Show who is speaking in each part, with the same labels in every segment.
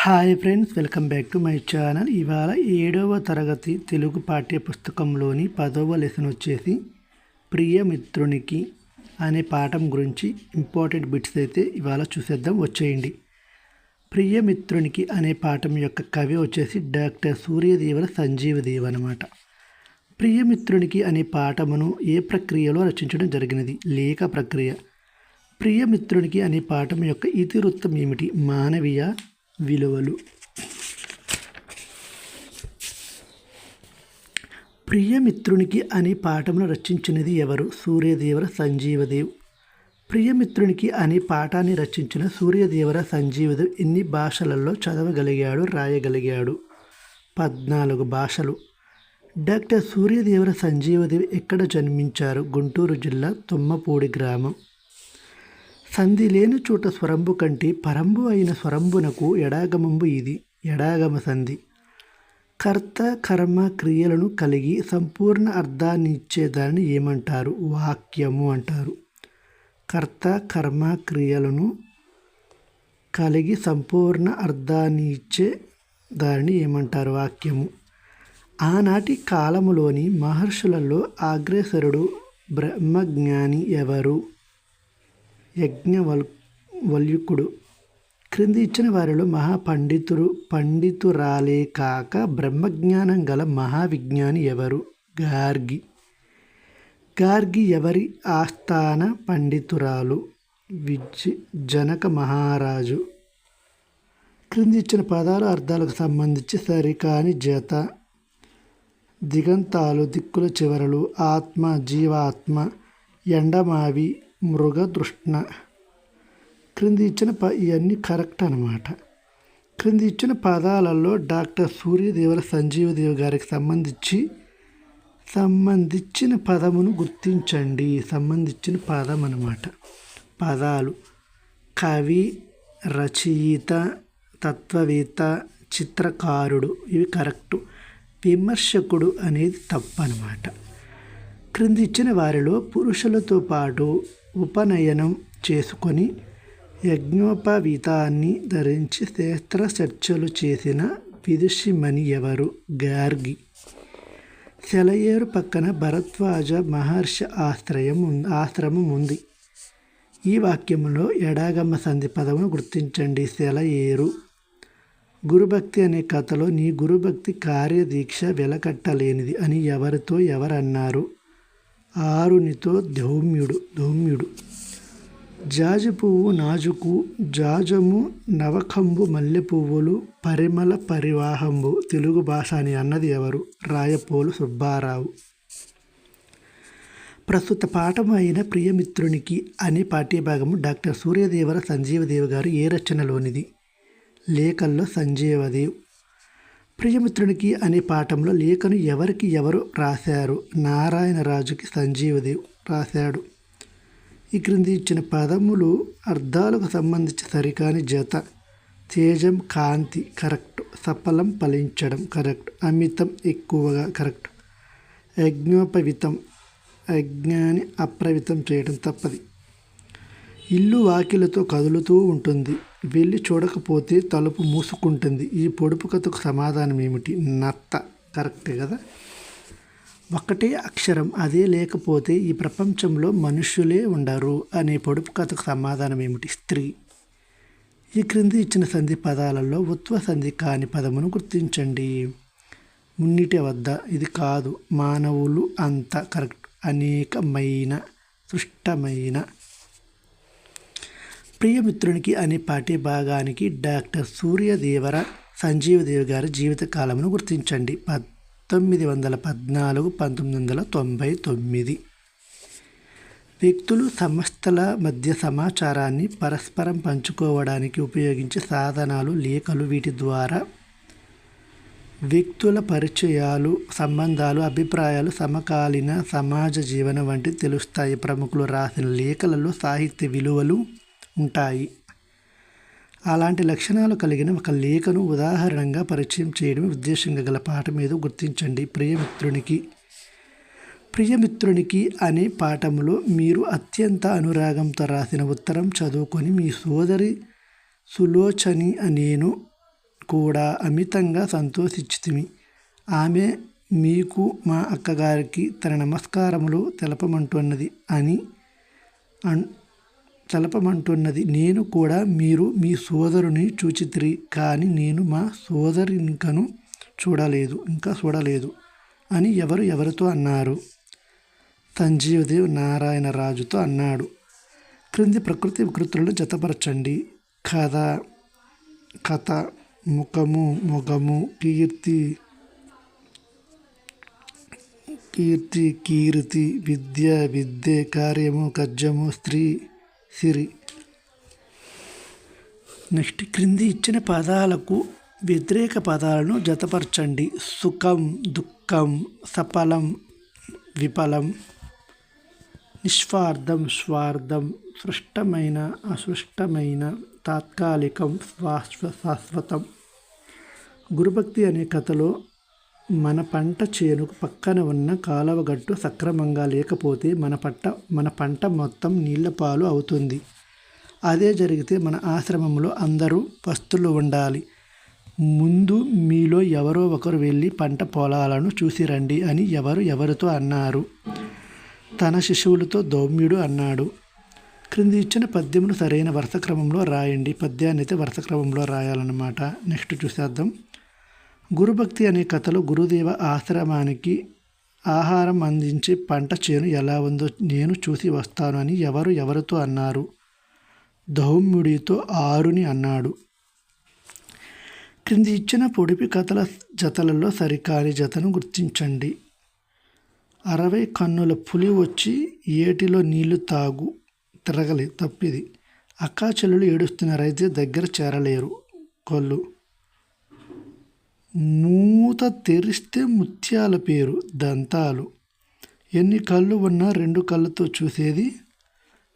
Speaker 1: Hi friends, welcome back to my channel. ఇవాళ 7వ తరగతి తెలుగు పాఠ్య పుస్తకంలోని 10వ లెసన్ వచ్చేసి ప్రియమిత్రునికి అనే పాఠం గురించి ఇంపార్టెంట్ బిట్స్ అయితే ఇవాళ చూసేద్దాం. వచ్చేయండి. ప్రియమిత్రునికి అనే పాఠం యొక్క కవి వచ్చేసి డాక్టర్ సూర్యదేవర సంజీవదేవ్ అన్నమాట. ప్రియమిత్రునికి అనే పాఠమును ఏ ప్రక్రియలో రచించడం జరిగినది? లేఖ ప్రక్రియ. ప్రియమిత్రునికి అనే పాఠం యొక్క ఇతివృత్తం ఏమిటి? మానవీయ విలువలు. ప్రియమిత్రునికి అనే పాఠమును రచించినది ఎవరు? సూర్యదేవర సంజీవదేవ్. ప్రియమిత్రునికి అనే పాఠాన్ని రచించిన సూర్యదేవర సంజీవదేవ్ ఎన్ని భాషలలో చదవగలిగాడు, రాయగలిగాడు? 14 భాషలు. డాక్టర్ సూర్యదేవర సంజీవదేవ్ ఎక్కడ జన్మించారు? గుంటూరు జిల్లా తుమ్మపూడి గ్రామం. సంధి లేని చోట స్వరంబు కంటే పరంబు అయిన స్వరంబునకు ఎడాగమంబు ఇది. ఎడాగమ సంధి. కర్త కర్మ క్రియలను కలిగి సంపూర్ణ అర్థాన్ని ఇచ్చేదాన్ని ఏమంటారు? వాక్యము అంటారు. కర్త కర్మ క్రియలను కలిగి సంపూర్ణ అర్థాన్ని ఇచ్చే దాన్ని ఏమంటారు? వాక్యము. ఆనాటి కాలములోని మహర్షులలో అగ్రేసరుడు బ్రహ్మజ్ఞాని ఎవరు? యజ్ఞవల్క్యుడు. క్రింది ఇచ్చిన వారిలో పండితురాలే కాక బ్రహ్మజ్ఞానం గల మహావిజ్ఞాని ఎవరు? గార్గి. గార్గి ఎవరి ఆస్థాన పండితురాలు? జనక మహారాజు. క్రింది ఇచ్చిన పదాలు అర్థాలకు సంబంధించి సరికాని జత. దిగంతాలు, దిక్కుల చివరలు, ఆత్మ, జీవాత్మ, ఎండమావి, మృగతృష్ణ. క్రింది ఇచ్చిన ఇవన్నీ కరెక్ట్ అన్నమాట. క్రింది ఇచ్చిన పదాలలో డాక్టర్ సూర్యదేవర సంజీవదేవ్ గారికి సంబంధించిన పదమును గుర్తించండి. సంబంధించిన పదం అన్నమాట. పదాలు: కవి, రచయిత, తత్వవేత్త, చిత్రకారుడు. ఇవి కరెక్టు. విమర్శకుడు అనేది తప్పు అన్నమాట. క్రింది ఇచ్చిన వారిలో పురుషులతో పాటు ఉపనయనం చేసుకొని యజ్ఞోపవీతాన్ని ధరించి శాస్త్ర చర్చలు చేసిన విదుషిమణి ఎవరు? గార్గి. సెలయేరు పక్కన భరద్వాజ మహర్షి ఆశ్రమం ఉంది. ఈ వాక్యంలో ఎడాగమ సంధి పదమును గుర్తించండి. సెలయేరు. గురుభక్తి అనే కథలో నీ గురుభక్తి కార్యదీక్ష వెలకట్టలేనిది అని ఎవరితో ఎవరన్నారు? ఆరునితో ధౌమ్యుడు. జాజి పువ్వు నాజుకు, జాజము నవకంబు మల్లె పువ్వులు, పరిమళ పరివాహంబు తెలుగు భాష అని అన్నది ఎవరు? రాయపోలు సుబ్బారావు. ప్రస్తుత పాఠము అయిన ప్రియమిత్రునికి అనే పాఠ్యభాగము డాక్టర్ సూర్యదేవర సంజీవదేవ్ గారు ఏ రచనలోనిది? లేఖల్లో సంజీవదేవ్. ప్రియమిత్రునికి అనే పాఠంలో లేఖను ఎవరికి ఎవరు రాశారు? నారాయణరాజుకి సంజీవదేవ్ రాశాడు. ఈ క్రింది ఇచ్చిన పదములు అర్థాలకు సంబంధించి సరికాని జత. తేజం, కాంతి కరెక్ట్. సఫలం, ఫలించడం కరెక్ట్. అమితం, ఎక్కువగా కరెక్ట్. యజ్ఞోపవితం, యజ్ఞాన్ని అప్రవితం చేయడం తప్పది. ఇల్లు వాకిలతో కదులుతూ ఉంటుంది. వెళ్ళి చూడకపోతే తలుపు మూసుకుంటుంది. ఈ పొడుపు కథకు సమాధానం ఏమిటి? నత్త. కరెక్టే కదా. ఒకటే అక్షరం అదే లేకపోతే ఈ ప్రపంచంలో మనుష్యులే ఉండరు అనే పొడుపు కథకు సమాధానం ఏమిటి? స్త్రీ. ఈ క్రింది ఇచ్చిన సంధి పదాలలో ఉత్వ సంధి కాని పదమును గుర్తించండి. మున్నిటి వద్ద. ఇది కాదు. మానవులు అంత కరెక్ట్. అనేకమైన, సృష్టమైన. ప్రియమిత్రునికి అనే పాఠ్యభాగానికి డాక్టర్ సూర్యదేవర సంజీవదేవ్ గారి జీవిత కాలమును గుర్తించండి. 1914 1999. వ్యక్తులు, సంస్థల మధ్య సమాచారాన్ని పరస్పరం పంచుకోవడానికి ఉపయోగించే సాధనాలు లేఖలు. వీటి ద్వారా వ్యక్తుల పరిచయాలు, సంబంధాలు, అభిప్రాయాలు, సమకాలీన సమాజ జీవనం వంటి తెలుస్తాయి. ప్రముఖులు రాసిన లేఖలలో సాహిత్య విలువలు ఉంటాయి. అలాంటి లక్షణాలు కలిగిన ఒక లేఖను ఉదాహరణగా పరిచయం చేయడం ఉద్దేశంగా గల పాఠం ఏదో గుర్తించండి. ప్రియమిత్రునికి అనే పాఠంలో మీరు అత్యంత అనురాగంతో రాసిన ఉత్తరం చదువుకొని మీ సోదరి సులోచని నేను కూడా అమితంగా సంతోషించితిమి. ఆమె మీకు మా అక్కగారికి తన నమస్కారములు తెలపమంటున్నది. నేను కూడా మీరు మీ సోదరుని చూచితిరి, కానీ నేను మా సోదరి ఇంకా చూడలేదు అని ఎవరితో అన్నారు. సంజీవదేవ్ నారాయణరాజుతో అన్నాడు. క్రింది ప్రకృతి వికృతులను జతపరచండి. కథ, ముఖము, మొగము, కీర్తి, విద్య, కార్యము, కర్జము, స్త్రీ, సిరి. నెక్స్ట్ క్రింది ఇచ్చిన పదాలకు వ్యతిరేక పదాలను జతపరచండి. సుఖం, దుఃఖం, సఫలం, విఫలం, నిస్వార్థం, స్వార్థం, సృష్టమైన, అసృష్టమైన, తాత్కాలికం, శాశ్వతం. గురుభక్తి అనే కథలో మన పంట చేనుకు పక్కన ఉన్న కాలువగట్టు సక్రమంగా లేకపోతే మన పంట మొత్తం నీళ్లపాలు అవుతుంది. అదే జరిగితే మన ఆశ్రమంలో అందరూ పస్తులు ఉండాలి. ముందు మీలో ఎవరో ఒకరు వెళ్ళి పంట పొలాలను చూసిరండి అని ఎవరితో అన్నారు. తన శిశువులతో ధౌమ్యుడు అన్నాడు. క్రింది ఇచ్చిన పద్యమును సరైన వరుస క్రమంలో రాయండి. పద్యాన్ని అయితే వరుస క్రమంలో రాయాలన్నమాట. నెక్స్ట్ చూసేద్దాం. గురుభక్తి అనే కథలో గురుదేవ ఆశ్రమానికి ఆహారం అందించే పంట చేను ఎలా ఉందో నేను చూసి వస్తాను అని ఎవరితో అన్నారు. ధౌమ్యుడితో ఆరుని అన్నాడు. క్రింది ఇచ్చిన పొడిపి కథల జతలలో సరికాని జతను గుర్తించండి. 60 కన్నుల పులి వచ్చి ఏటిలో నీళ్లు తిరగలే తప్పిది. అక్కా చెల్లెలు ఏడుస్తున్నారైతే దగ్గర చేరలేరు. కొల్లు. మూత తెరిస్తే ముత్యాల పేరు దంతాలు. ఎన్ని కళ్ళు ఉన్నా 2 కళ్ళతో చూసేది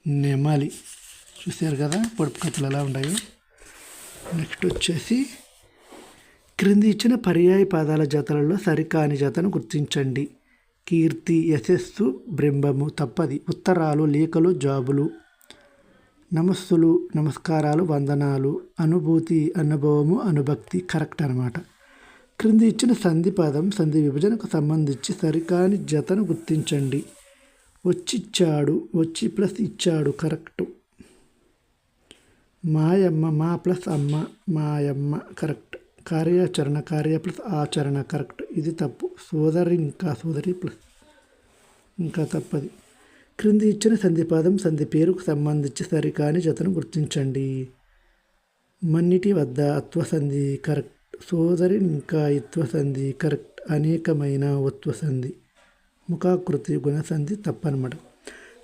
Speaker 1: నెమలి. చూసారు కదా పొడుపు కథలు ఎలా ఉన్నాయో. నెక్స్ట్ వచ్చేసి క్రింది ఇచ్చిన పర్యాయ పదాల జతలలో సరికాని జతను గుర్తించండి. కీర్తి, యశస్సు, బ్రింబము తప్పది. ఉత్తరాలు, లేఖలు, జాబులు. నమస్సులు, నమస్కారాలు, వందనాలు. అనుభూతి, అనుభవము, అనుభక్తి కరెక్ట్ అనమాట. క్రింది ఇచ్చిన సంధి పదం సంధి విభజనకు సంబంధించి సరికాని జతను గుర్తించండి. వచ్చిచ్చాడు, వచ్చి ప్లస్ ఇచ్చాడు కరెక్టు. మాయమ్మ, మా ప్లస్ అమ్మ, మాయమ్మ కరెక్ట్. కార్యాచరణ, కార్య ప్లస్ ఆచరణ కరెక్ట్. ఇది తప్పు. సోదరి ప్లస్ ఇంకా తప్పది. క్రింది ఇచ్చిన సంధిపదం సంధి పేరుకు సంబంధించి సరికాని జతను గుర్తించండి. మన్నిటి వద్ద అత్వసంధి కరెక్ట్. సోదరి ఇంకా ఇత్వసంధి కరెక్ట్. అనేకమైన ఉత్వసంధి. ముఖాకృతి గుణసంధి తప్పనమాట.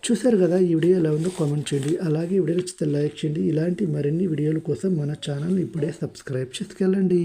Speaker 1: చూశారు కదా. ఈ వీడియో ఎలా ఉందో కామెంట్ చేయండి. అలాగే వీడియో నచ్చితే లైక్ చేయండి. ఇలాంటి మరిన్ని వీడియోల కోసం మన ఛానల్ ఇప్పుడే సబ్స్క్రైబ్ చేసుకెళ్ళండి.